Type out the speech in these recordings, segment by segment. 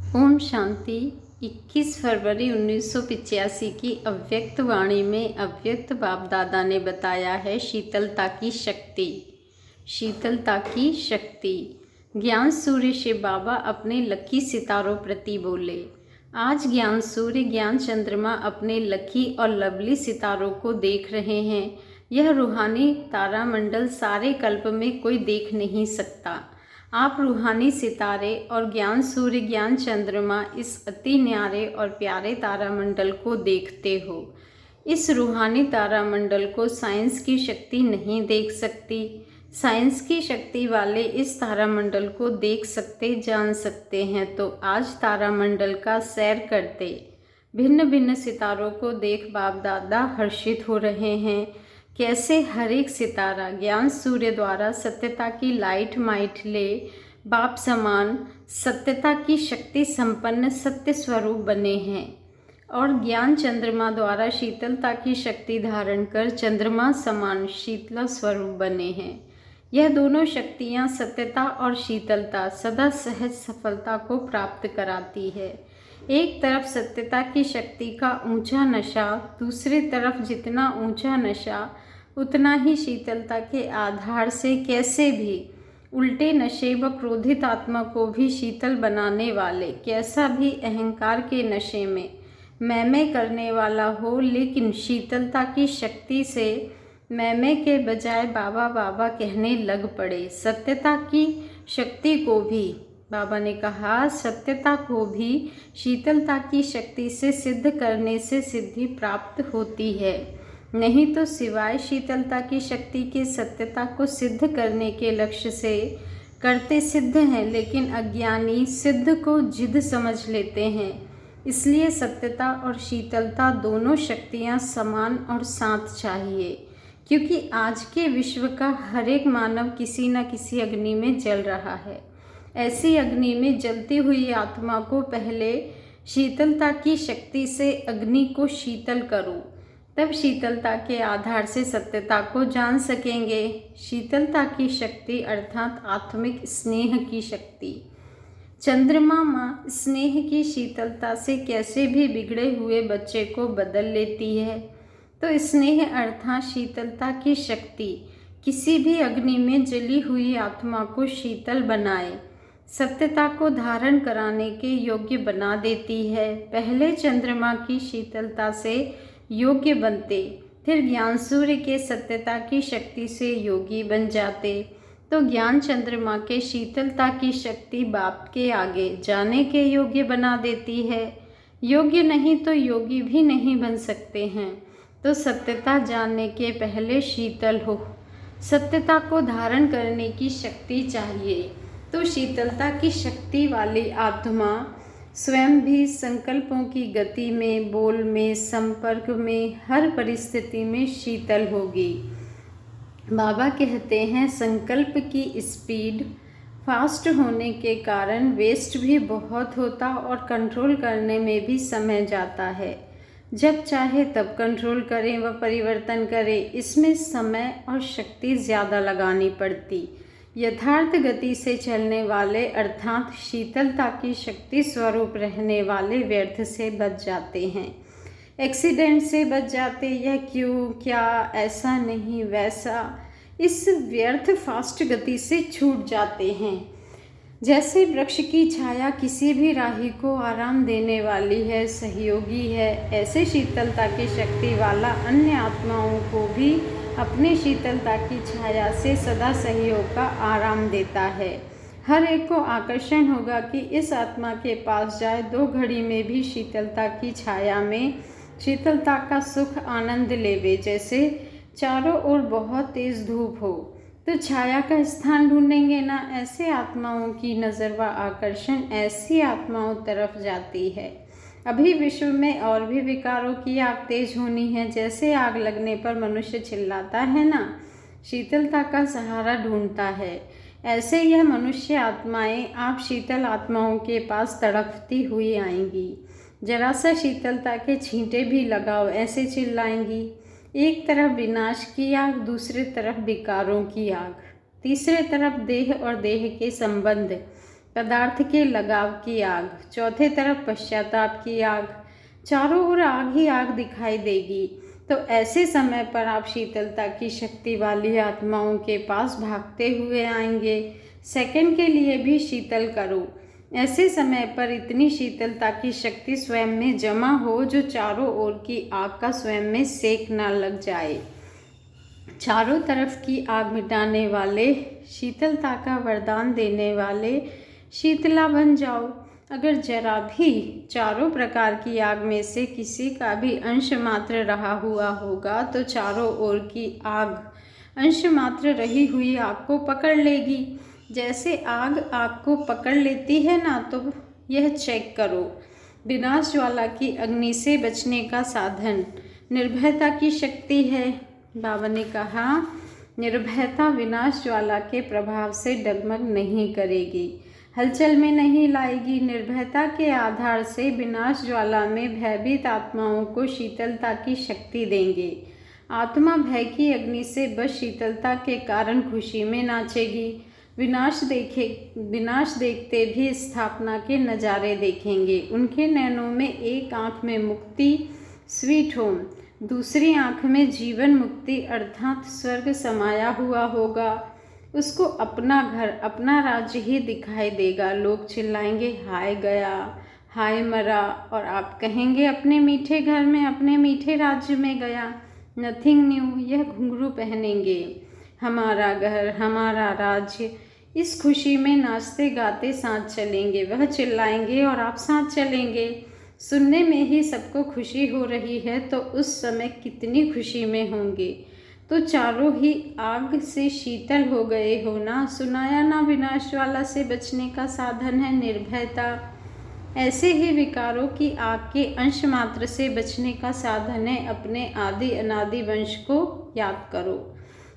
ओम शांति। 21 फरवरी 1985 की अव्यक्त वाणी में अव्यक्त बाप दादा ने बताया है शीतलता की शक्ति। शीतलता की शक्ति। ज्ञान सूर्य शिव बाबा अपने लकी सितारों प्रति बोले। आज ज्ञान सूर्य ज्ञान चंद्रमा अपने लकी और लवली सितारों को देख रहे हैं। यह रूहानी तारामंडल सारे कल्प में कोई देख नहीं सकता। आप रूहानी सितारे और ज्ञान सूर्य ज्ञान चंद्रमा इस अति न्यारे और प्यारे तारामंडल को देखते हो। इस रूहानी तारामंडल को साइंस की शक्ति नहीं देख सकती। साइंस की शक्ति वाले इस तारामंडल को देख सकते जान सकते हैं, तो आज तारामंडल का सैर करते भिन्न भिन्न सितारों को देख बाप दादा हर्षित हो रहे हैं। कैसे हर एक सितारा ज्ञान सूर्य द्वारा सत्यता की लाइट माइट ले बाप समान सत्यता की शक्ति संपन्न सत्य स्वरूप बने हैं, और ज्ञान चंद्रमा द्वारा शीतलता की शक्ति धारण कर चंद्रमा समान शीतला स्वरूप बने हैं। यह दोनों शक्तियाँ सत्यता और शीतलता सदा सहज सफलता को प्राप्त कराती है। एक तरफ सत्यता की शक्ति का ऊंचा नशा, दूसरी तरफ जितना ऊंचा नशा उतना ही शीतलता के आधार से कैसे भी उल्टे नशे व क्रोधित आत्मा को भी शीतल बनाने वाले, कैसा भी अहंकार के नशे में मैं करने वाला हो, लेकिन शीतलता की शक्ति से मैं के बजाय बाबा बाबा कहने लग पड़े। सत्यता की शक्ति को भी बाबा ने कहा, सत्यता को भी शीतलता की शक्ति से सिद्ध करने से सिद्धि प्राप्त होती है। नहीं तो सिवाय शीतलता की शक्ति के सत्यता को सिद्ध करने के लक्ष्य से करते सिद्ध हैं, लेकिन अज्ञानी सिद्ध को जिद समझ लेते हैं। इसलिए सत्यता और शीतलता दोनों शक्तियां समान और साथ चाहिए, क्योंकि आज के विश्व का हर एक मानव किसी न किसी अग्नि में जल रहा है। ऐसी अग्नि में जलती हुई आत्मा को पहले शीतलता की शक्ति से अग्नि को शीतल करो, तब शीतलता के आधार से सत्यता को जान सकेंगे। शीतलता की शक्ति अर्थात आत्मिक स्नेह की शक्ति। चंद्रमा माँ स्नेह की शीतलता से कैसे भी बिगड़े हुए बच्चे को बदल लेती है, तो स्नेह अर्थात शीतलता की शक्ति किसी भी अग्नि में जली हुई आत्मा को शीतल बनाए, सत्यता को धारण कराने के योग्य बना देती है। पहले चंद्रमा की शीतलता से योग्य बनते, फिर ज्ञान सूर्य के सत्यता की शक्ति से योगी बन जाते, तो ज्ञान चंद्रमा के शीतलता की शक्ति बाप के आगे जाने के योग्य बना देती है। योग्य नहीं तो योगी भी नहीं बन सकते हैं, तो सत्यता जानने के पहले शीतल हो। सत्यता को धारण करने की शक्ति चाहिए, तो शीतलता की शक्ति वाली आत्मा स्वयं भी संकल्पों की गति में, बोल में, संपर्क में, हर परिस्थिति में शीतल होगी। बाबा कहते हैं संकल्प की स्पीड फास्ट होने के कारण वेस्ट भी बहुत होता और कंट्रोल करने में भी समय जाता है। जब चाहे तब कंट्रोल करें व परिवर्तन करें, इसमें समय और शक्ति ज़्यादा लगानी पड़ती। यथार्थ गति से चलने वाले अर्थात शीतलता की शक्ति स्वरूप रहने वाले व्यर्थ से बच जाते हैं, एक्सीडेंट से बच जाते। यह क्यों, क्या, ऐसा नहीं, वैसा, इस व्यर्थ फास्ट गति से छूट जाते हैं। जैसे वृक्ष की छाया किसी भी राही को आराम देने वाली है, सहयोगी है, ऐसे शीतलता की शक्ति वाला अन्य आत्माओं को भी अपने शीतलता की छाया से सदा सहयोग का आराम देता है। हर एक को आकर्षण होगा कि इस आत्मा के पास जाए, 2 घड़ी में भी शीतलता की छाया में शीतलता का सुख आनंद लेवे। जैसे चारों ओर बहुत तेज धूप हो तो छाया का स्थान ढूंढेंगे ना, ऐसे आत्माओं की नज़र व आकर्षण ऐसी आत्माओं तरफ जाती है। अभी विश्व में और भी विकारों की आग तेज होनी है। जैसे आग लगने पर मनुष्य चिल्लाता है ना, शीतलता का सहारा ढूंढता है, ऐसे यह मनुष्य आत्माएं आप शीतल आत्माओं के पास तड़पती हुई आएंगी। जरा सा शीतलता के छींटे भी लगाओ, ऐसे चिल्लाएंगी। एक तरफ विनाश की आग, दूसरी तरफ विकारों की आग, तीसरे तरफ देह और देह के संबंध, पदार्थ के लगाव की आग, चौथे तरफ पश्चाताप की आग, चारों ओर आग ही आग दिखाई देगी। तो ऐसे समय पर आप शीतलता की शक्ति वाली आत्माओं के पास भागते हुए आएंगे। सेकंड के लिए भी शीतल करो। ऐसे समय पर इतनी शीतलता की शक्ति स्वयं में जमा हो जो चारों ओर की आग का स्वयं में सेक ना लग जाए। चारों तरफ की आग मिटाने वाले, शीतलता का वरदान देने वाले शीतला बन जाओ। अगर जरा भी चारों प्रकार की आग में से किसी का भी अंश मात्र रहा हुआ होगा तो चारों ओर की आग अंश मात्र रही हुई आग को पकड़ लेगी। जैसे आग आग को पकड़ लेती है ना, तो यह चेक करो। विनाश ज्वाला की अग्नि से बचने का साधन निर्भयता की शक्ति है। बाबा ने कहा, निर्भयता विनाश ज्वाला के प्रभाव से डगमग नहीं करेगी, हलचल में नहीं लाएगी। निर्भयता के आधार से विनाश ज्वाला में भयभीत आत्माओं को शीतलता की शक्ति देंगे। आत्मा भय की अग्नि से बस शीतलता के कारण खुशी में नाचेगी। विनाश देखते भी स्थापना के नज़ारे देखेंगे। उनके नैनों में एक आँख में मुक्ति स्वीट होम, दूसरी आँख में जीवन मुक्ति अर्थात स्वर्ग समाया हुआ होगा। उसको अपना घर, अपना राज्य ही दिखाई देगा। लोग चिल्लाएंगे, हाय गया, हाय मरा, और आप कहेंगे अपने मीठे घर में, अपने मीठे राज्य में गया। नथिंग न्यू, यह घुंघरू पहनेंगे। हमारा घर, हमारा राज्य, इस खुशी में नाचते गाते साथ चलेंगे। वह चिल्लाएंगे और आप साथ चलेंगे। सुनने में ही सबको खुशी हो रही है तो उस समय कितनी खुशी में होंगे। तो चारों ही आग से शीतल हो गए हो ना। सुनाया ना, विनाश ज्वाला से बचने का साधन है निर्भयता। ऐसे ही विकारों की आग के अंश मात्र से बचने का साधन है अपने आदि अनादि वंश को याद करो।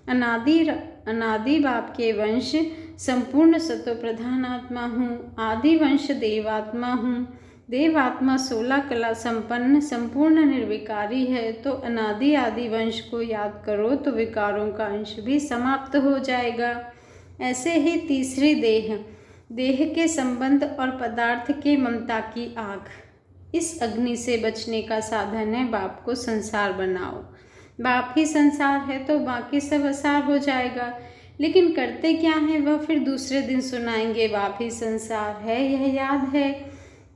अनादि बाप के वंश संपूर्ण सतो प्रधान आत्मा हूँ। आदि वंश देवात्मा हूँ। देवात्मा 16 कला संपन्न संपूर्ण निर्विकारी है। तो अनादि आदि वंश को याद करो तो विकारों का अंश भी समाप्त हो जाएगा। ऐसे ही तीसरी देह के संबंध और पदार्थ के ममता की आग, इस अग्नि से बचने का साधन है बाप को संसार बनाओ। बाप ही संसार है तो बाकी सब असार हो जाएगा। लेकिन करते क्या है वह फिर दूसरे दिन सुनाएंगे। बाप ही संसार है, यह याद है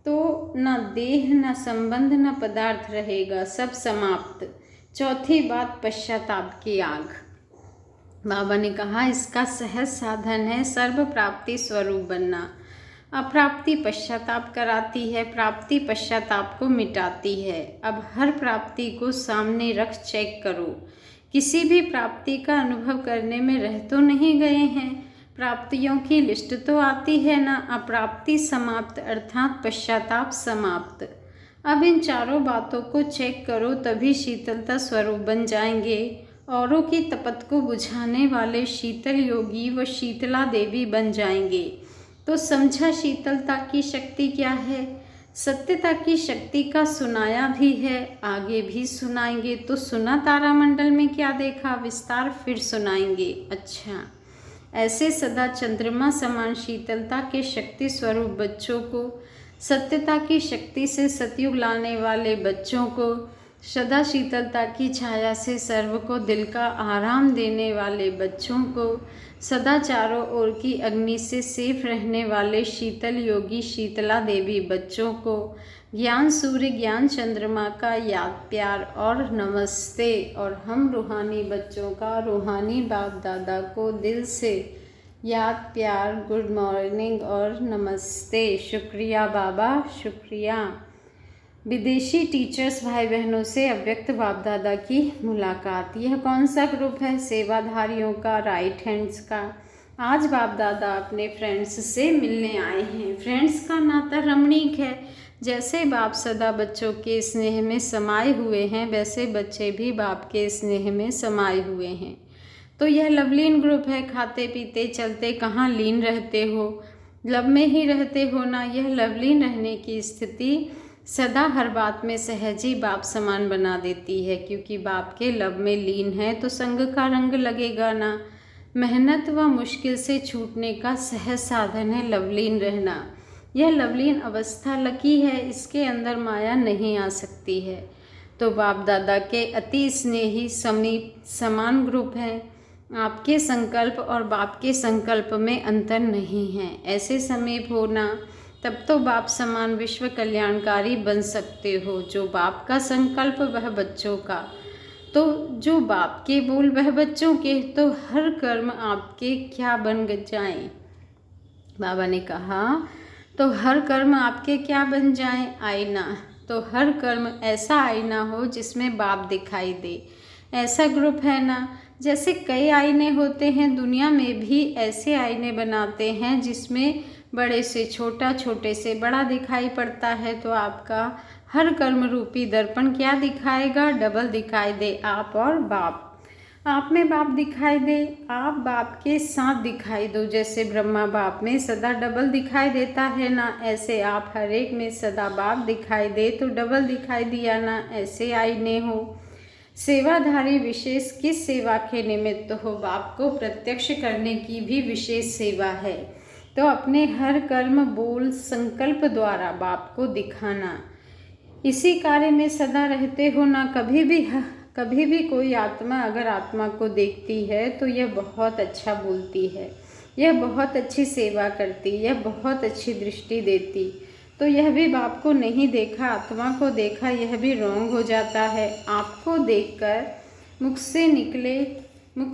तो न देह, न संबंध, न पदार्थ रहेगा, सब समाप्त। चौथी बात, पश्चाताप की आग। बाबा ने कहा, इसका सहज साधन है सर्व प्राप्ति स्वरूप बनना। अप्राप्ति पश्चाताप कराती है, प्राप्ति पश्चाताप को मिटाती है। अब हर प्राप्ति को सामने रख चेक करो। किसी भी प्राप्ति का अनुभव करने में रह तो नहीं गए हैं। प्राप्तियों की लिस्ट तो आती है ना। अप्राप्ति समाप्त अर्थात पश्चाताप समाप्त। अब इन चारों बातों को चेक करो, तभी शीतलता स्वरूप बन जाएंगे। औरों की तपत को बुझाने वाले शीतल योगी व शीतला देवी बन जाएंगे। तो समझा शीतलता की शक्ति क्या है। सत्यता की शक्ति का सुनाया भी है, आगे भी सुनाएंगे। तो सुना तारामंडल में क्या देखा, विस्तार फिर सुनाएंगे। अच्छा, ऐसे सदा चंद्रमा समान शीतलता के शक्ति स्वरूप बच्चों को, सत्यता की शक्ति से सतयुग लाने वाले बच्चों को, सदा शीतलता की छाया से सर्व को दिल का आराम देने वाले बच्चों को, सदा चारों ओर की अग्नि से सेफ रहने वाले शीतल योगी शीतला देवी बच्चों को, ज्ञान सूर्य ज्ञान चंद्रमा का याद प्यार और नमस्ते। और हम रूहानी बच्चों का रूहानी बाप दादा को दिल से याद प्यार, गुड मॉर्निंग और नमस्ते। शुक्रिया बाबा, शुक्रिया। विदेशी टीचर्स भाई बहनों से अव्यक्त बाप दादा की मुलाकात। यह कौन सा ग्रुप है? सेवाधारियों का, राइट हैंड्स का। आज बाप दादा अपने फ्रेंड्स से मिलने आए हैं। फ्रेंड्स का नाता रमणीक है। जैसे बाप सदा बच्चों के स्नेह में समाये हुए हैं, वैसे बच्चे भी बाप के स्नेह में समाये हुए हैं। तो यह लवलीन ग्रुप है। खाते पीते चलते कहाँ लीन रहते हो, लब में ही रहते हो ना। यह लवलीन रहने की स्थिति सदा हर बात में सहज ही बाप समान बना देती है, क्योंकि बाप के लब में लीन है तो संग का रंग लगेगा ना। मेहनत व मुश्किल से छूटने का सहज साधन है लवलीन रहना। यह लवलीन अवस्था लकी है, इसके अंदर माया नहीं आ सकती है। तो बाप दादा के अति स्नेही समीप समान ग्रुप हैं। आपके संकल्प और बाप के संकल्प में अंतर नहीं है। ऐसे समीप होना, तब तो बाप समान विश्व कल्याणकारी बन सकते हो। जो बाप का संकल्प वह बच्चों का, तो जो बाप के बोल वह बच्चों के, तो हर कर्म आपके क्या बन जाएं। बाबा ने कहा तो हर कर्म आपके क्या बन जाएं? आईना। तो हर कर्म ऐसा आईना हो जिसमें बाप दिखाई दे। ऐसा ग्रुप है ना, जैसे कई आईने होते हैं, दुनिया में भी ऐसे आईने बनाते हैं जिसमें बड़े से छोटा, छोटे से बड़ा दिखाई पड़ता है। तो आपका हर कर्म रूपी दर्पण क्या दिखाएगा? डबल दिखाई दे, आप और बाप। आप में बाप दिखाई दे, आप बाप के साथ दिखाई दो। जैसे ब्रह्मा बाप में सदा डबल दिखाई देता है ना, ऐसे आप हर एक में सदा बाप दिखाई दे तो डबल दिखाई दिया ना। ऐसे आईने हो। सेवाधारी विशेष किस सेवा के निमित्त हो? बाप को प्रत्यक्ष करने की भी विशेष सेवा है। तो अपने हर कर्म, बोल, संकल्प द्वारा बाप को दिखाना, इसी कार्य में सदा रहते हो ना। कभी भी कोई आत्मा अगर आत्मा को देखती है तो यह बहुत अच्छा बोलती है, यह बहुत अच्छी सेवा करती, यह बहुत अच्छी दृष्टि देती। तो यह भी बाप को नहीं देखा, आत्मा को देखा, यह भी रॉन्ग हो जाता है। आपको देखकर मुख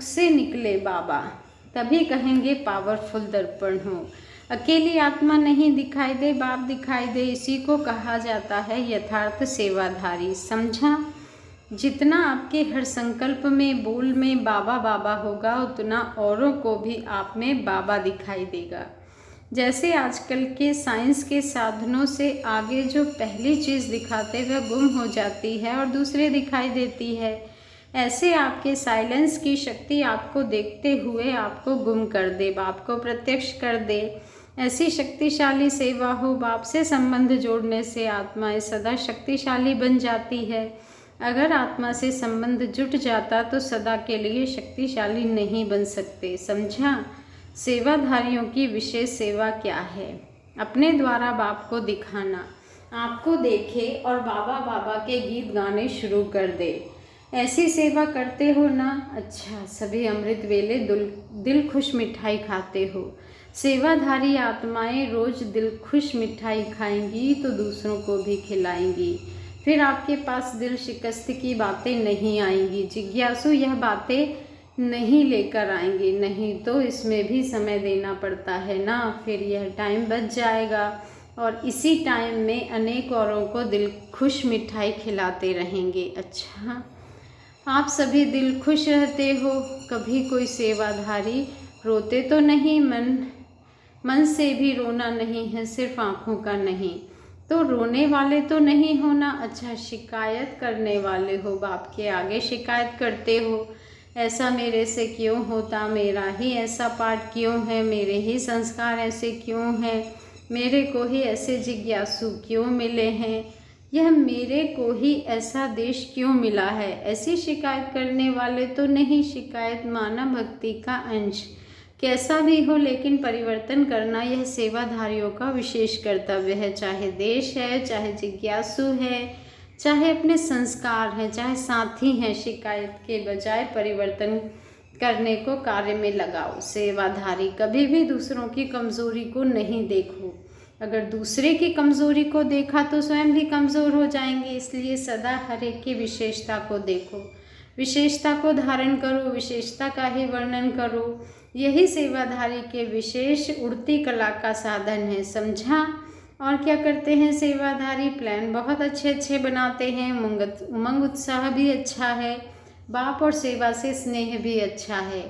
से निकले बाबा, तभी कहेंगे पावरफुल दर्पण हो। अकेली आत्मा नहीं दिखाई दे, बाप दिखाई दे, इसी को कहा जाता है यथार्थ सेवाधारी। समझा? जितना आपके हर संकल्प में, बोल में बाबा बाबा होगा, उतना औरों को भी आप में बाबा दिखाई देगा। जैसे आजकल के साइंस के साधनों से आगे जो पहली चीज़ दिखाते वह गुम हो जाती है और दूसरे दिखाई देती है, ऐसे आपके साइलेंस की शक्ति आपको देखते हुए आपको गुम कर दे, बाप को प्रत्यक्ष कर दे। ऐसी शक्तिशाली सेवा हो। बाप से संबंध जोड़ने से आत्माएं सदा शक्तिशाली बन जाती है। अगर आत्मा से संबंध जुट जाता तो सदा के लिए शक्तिशाली नहीं बन सकते। समझा? सेवाधारियों की विशेष सेवा क्या है? अपने द्वारा बाप को दिखाना, आपको देखे और बाबा बाबा के गीत गाने शुरू कर दे। ऐसी सेवा करते हो ना? अच्छा, सभी अमृत वेले दिल खुश मिठाई खाते हो। सेवाधारी आत्माएं रोज दिल खुश मिठाई खाएंगी तो दूसरों को भी खिलाएंगी। फिर आपके पास दिल शिकस्त की बातें नहीं आएंगी। जिज्ञासु यह बातें नहीं लेकर आएंगे, नहीं तो इसमें भी समय देना पड़ता है ना। फिर यह टाइम बच जाएगा और इसी टाइम में अनेक औरों को दिल खुश मिठाई खिलाते रहेंगे। अच्छा, आप सभी दिल खुश रहते हो। कभी कोई सेवाधारी रोते तो नहीं? मन से भी रोना नहीं है, सिर्फ आँखों का नहीं। तो रोने वाले तो नहीं हो ना। अच्छा, शिकायत करने वाले हो, बाप के आगे शिकायत करते हो, ऐसा मेरे से क्यों होता, मेरा ही ऐसा पाठ क्यों है, मेरे ही संस्कार ऐसे क्यों हैं, मेरे को ही ऐसे जिज्ञासु क्यों मिले हैं, यह मेरे को ही ऐसा देश क्यों मिला है। ऐसी शिकायत करने वाले तो नहीं। शिकायत मानव भक्ति का अंश कैसा भी हो, लेकिन परिवर्तन करना यह सेवाधारियों का विशेष कर्तव्य है। चाहे देश है, चाहे जिज्ञासु है, चाहे अपने संस्कार हैं, चाहे साथी हैं, शिकायत के बजाय परिवर्तन करने को कार्य में लगाओ। सेवाधारी कभी भी दूसरों की कमज़ोरी को नहीं देखो। अगर दूसरे की कमज़ोरी को देखा तो स्वयं भी कमज़ोर हो जाएंगे। इसलिए सदा हर एक की विशेषता को देखो, विशेषता को धारण करो, विशेषता का ही वर्णन करो। यही सेवाधारी के विशेष उड़ती कला का साधन है। समझा? और क्या करते हैं सेवाधारी? प्लान बहुत अच्छे बनाते हैं, उमंग उत्साह भी अच्छा है, बाप और सेवा से स्नेह भी अच्छा है।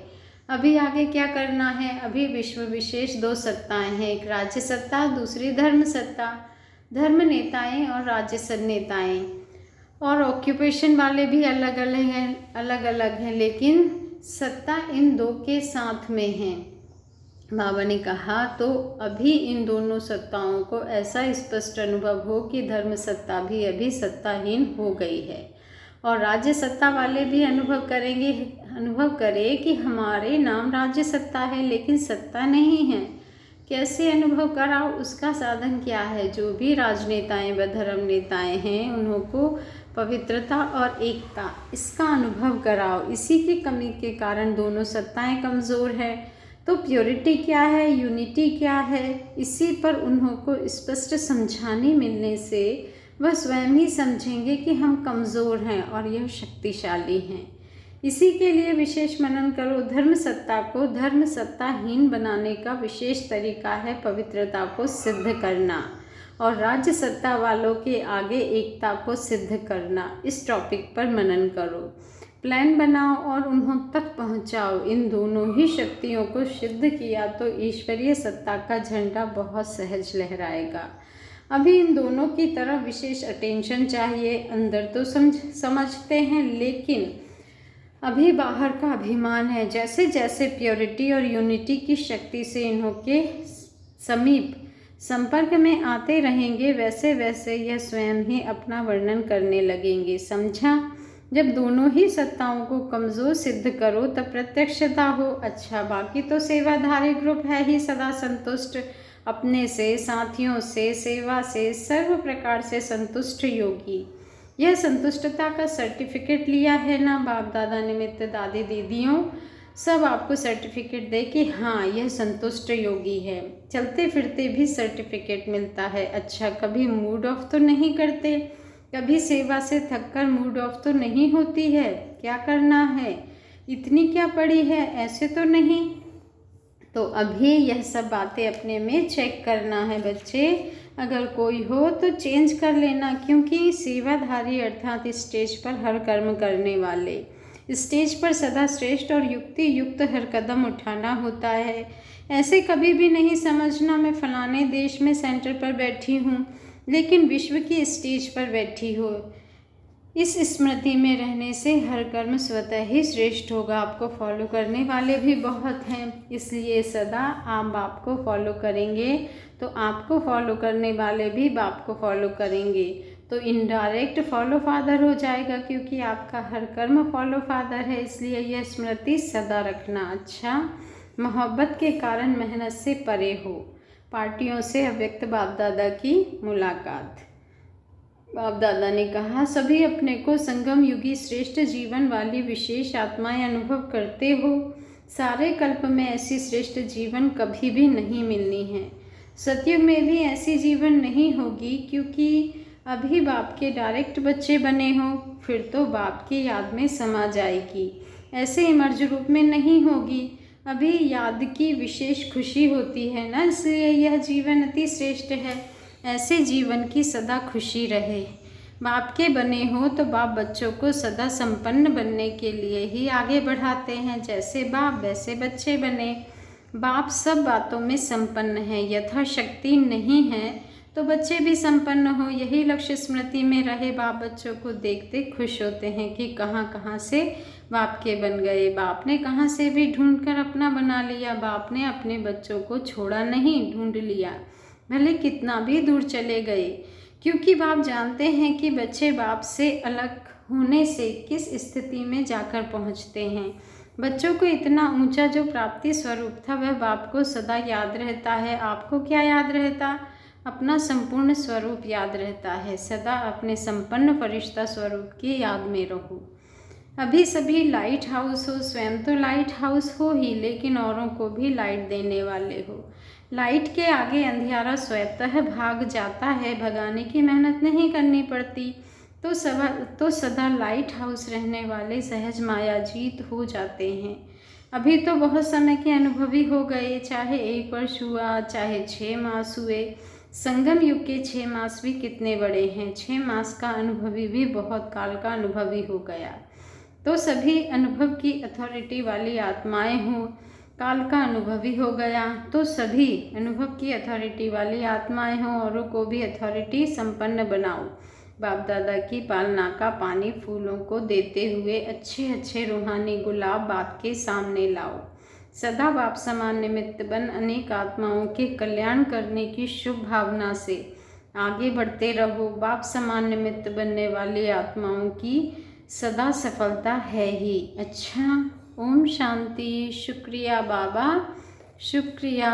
अभी आगे क्या करना है? अभी विश्व विशेष 2 सत्ताएं हैं, एक राज्य सत्ता, दूसरी धर्म सत्ता। धर्म नेताएं और राज्य नेताएं और ऑक्यूपेशन वाले भी अलग अलग हैं, लेकिन सत्ता इन 2 के साथ में है। बाबा ने कहा तो अभी इन दोनों सत्ताओं को ऐसा स्पष्ट अनुभव हो कि धर्म सत्ता भी अभी सत्ताहीन हो गई है और राज्य सत्ता वाले भी अनुभव करेंगे अनुभव करे कि हमारे नाम राज्य सत्ता है लेकिन सत्ता नहीं है। कैसे अनुभव कराओ, उसका साधन क्या है? जो भी राजनेताएं व धर्म नेताएं हैं उन्हों को पवित्रता और एकता इसका अनुभव कराओ। इसी की कमी के कारण दोनों सत्ताएं कमज़ोर है। तो प्योरिटी क्या है, यूनिटी क्या है, इसी पर उन्हों को स्पष्ट समझाने मिलने से वह स्वयं ही समझेंगे कि हम कमज़ोर हैं और यह शक्तिशाली हैं। इसी के लिए विशेष मनन करो। धर्म सत्ता को धर्म सत्ताहीन बनाने का विशेष तरीका है पवित्रता को सिद्ध करना और राज्य सत्ता वालों के आगे एकता को सिद्ध करना। इस टॉपिक पर मनन करो, प्लान बनाओ और उन्हों तक पहुंचाओ। इन दोनों ही शक्तियों को सिद्ध किया तो ईश्वरीय सत्ता का झंडा बहुत सहज लहराएगा। अभी इन दोनों की तरफ विशेष अटेंशन चाहिए। अंदर तो समझते हैं लेकिन अभी बाहर का अभिमान है। जैसे जैसे प्योरिटी और यूनिटी की शक्ति से इन्हों के समीप संपर्क में आते रहेंगे वैसे वैसे यह स्वयं ही अपना वर्णन करने लगेंगे। समझा? जब दोनों ही सत्ताओं को कमज़ोर सिद्ध करो तब प्रत्यक्षता हो। अच्छा, बाकी तो सेवाधारी ग्रुप है ही सदा संतुष्ट, अपने से, साथियों से, सेवा से, सर्व प्रकार से संतुष्ट योगी। यह संतुष्टता का सर्टिफिकेट लिया है ना बाप दादा निमित्त दादी दीदियों, सब आपको सर्टिफिकेट दे कि हाँ यह संतुष्ट योगी है। चलते फिरते भी सर्टिफिकेट मिलता है। अच्छा, कभी मूड ऑफ तो नहीं करते? कभी सेवा से थककर मूड ऑफ तो नहीं होती है? क्या करना है, इतनी क्या पड़ी है, ऐसे तो नहीं। तो अभी यह सब बातें अपने में चेक करना है बच्चे। अगर कोई हो तो चेंज कर लेना, क्योंकि सेवाधारी अर्थात स्टेज पर हर कर्म करने वाले, स्टेज पर सदा श्रेष्ठ और युक्ति युक्त हर कदम उठाना होता है। ऐसे कभी भी नहीं समझना मैं फलाने देश में सेंटर पर बैठी हूँ लेकिन विश्व की स्टेज पर बैठी हो। इस स्मृति में रहने से हर कर्म स्वतः ही श्रेष्ठ होगा। आपको फॉलो करने वाले भी बहुत हैं, इसलिए सदा आप बाप को फॉलो करेंगे तो आपको फॉलो करने वाले भी बाप को फॉलो करेंगे, तो इनडायरेक्ट फॉलो फादर हो जाएगा, क्योंकि आपका हर कर्म फॉलो फादर है। इसलिए यह स्मृति सदा रखना। अच्छा, मोहब्बत के कारण मेहनत से परे हो। पार्टियों से अव्यक्त बाप दादा की मुलाकात। बाप दादा ने कहा, सभी अपने को संगम युगी श्रेष्ठ जीवन वाली विशेष आत्माएं अनुभव करते हो। सारे कल्प में ऐसी श्रेष्ठ जीवन कभी भी नहीं मिलनी है। सतयुग में भी ऐसी जीवन नहीं होगी, क्योंकि अभी बाप के डायरेक्ट बच्चे बने हो, फिर तो बाप की याद में समा जाएगी। ऐसे इमर्ज रूप में नहीं होगी। अभी याद की विशेष खुशी होती है ना, इसलिए यह जीवन अति श्रेष्ठ है। ऐसे जीवन की सदा खुशी रहे। बाप के बने हो तो बाप बच्चों को सदा संपन्न बनने के लिए ही आगे बढ़ाते हैं। जैसे बाप वैसे बच्चे बने। बाप सब बातों में संपन्न है, यथाशक्ति नहीं है तो बच्चे भी संपन्न हो। यही लक्ष्य स्मृति में रहे। बाप बच्चों को देखते खुश होते हैं कि कहाँ कहाँ से बाप के बन गए। बाप ने कहाँ से भी ढूंढ कर अपना बना लिया। बाप ने अपने बच्चों को छोड़ा नहीं, ढूंढ लिया, भले कितना भी दूर चले गए, क्योंकि बाप जानते हैं कि बच्चे बाप से अलग होने से किस स्थिति में जाकर पहुंचते हैं। बच्चों को इतना ऊंचा जो प्राप्ति स्वरूप था वह बाप को सदा याद रहता है। आपको क्या याद रहता? अपना संपूर्ण स्वरूप याद रहता है। सदा अपने संपन्न फरिश्ता स्वरूप की याद में रहो। अभी सभी लाइट हाउस हो, स्वयं तो लाइट हाउस हो ही, लेकिन औरों को भी लाइट देने वाले हो। लाइट के आगे अंधियारा स्वतः भाग जाता है, भगाने की मेहनत नहीं करनी पड़ती। तो सदा लाइट हाउस रहने वाले सहज मायाजीत हो जाते हैं। अभी तो बहुत समय के अनुभवी हो गए, चाहे 1 वर्ष हुआ चाहे 6 मास हुए। संगम युग के 6 मास भी कितने बड़े हैं। 6 मास का अनुभवी भी बहुत काल का अनुभवी हो गया। तो सभी अनुभव की अथॉरिटी वाली आत्माएं हों। काल का अनुभवी हो गया तो सभी अनुभव की अथॉरिटी वाली आत्माएं हों, औरों को भी अथॉरिटी संपन्न बनाओ। बाप दादा की पालना का पानी फूलों को देते हुए अच्छे अच्छे रूहानी गुलाब बाप के सामने लाओ। सदा बाप समान निमित्त बन अनेक आत्माओं के कल्याण करने की शुभ भावना से आगे बढ़ते रहो। बाप समान निमित्त बनने वाली आत्माओं की सदा सफलता है ही। अच्छा, ओम शांति। शुक्रिया बाबा, शुक्रिया।